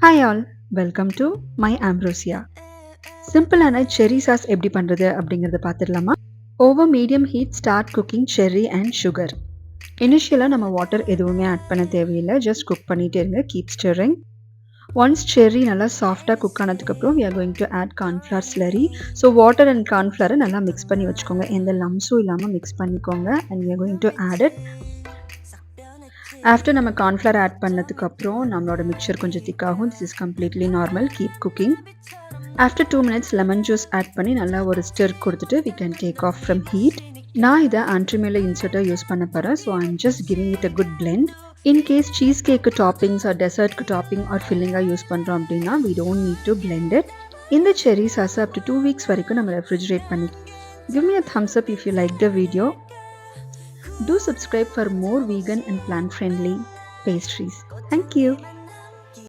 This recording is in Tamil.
Hi all, welcome to my Ambrosia. சிம்பிளான செர்ரி சாஸ் எப்படி பண்ணுறது அப்படிங்கிறத பார்த்துடலாமா? Over medium heat start cooking cherry and sugar. இனிஷியலாக நம்ம வாட்டர் எதுவுமே ஆட் பண்ண தேவையில்லை. ஜஸ்ட் குக் பண்ணிகிட்டே இருங்க. Keep string. ஒன்ஸ் செர்ரி நல்லா சாஃப்டாக குக் ஆனதுக்கப்புறம் we are going to add cornflour slurry. So water and கார்ன்ஃப்ளவரை நல்லா மிக்ஸ் பண்ணி வச்சுக்கோங்க. எந்த லம்ஸும் இல்லாமல் மிக்ஸ் பண்ணிக்கோங்க. And we are going to add it. After நம்ம கார்ன்ஃப்ளவர் ஆட் பண்ணதுக்கப்புறம் நம்மளோட மிக்சர் கொஞ்சம் திக்காகும். This is completely normal. Keep cooking. After 2 minutes lemon juice add பண்ணி நல்லா ஒரு ஸ்டிர் கொடுத்துட்டு we can take off from heat. நான் இதை ஆண்ட்ரிமேல இன்சர்ட்டாக யூஸ் பண்ண போகிறேன். So I'm just giving it a good blend. In case cheese கேக்கு டாப்பிங்ஸ் ஆர் டெசர்ட்க்கு டாப்பிங் ஆர் ஃபில்லிங்காக யூஸ் பண்ணுறோம் அப்படின்னா we don't need to blend it. இந்த செர்ரி சாஸை up to 2 weeks வரைக்கும் நம்ம ரெஃப்ரிஜரேட் பண்ணி. Give me a thumbs up if you like the video. Do subscribe for more vegan and plant-friendly pastries. Thank you.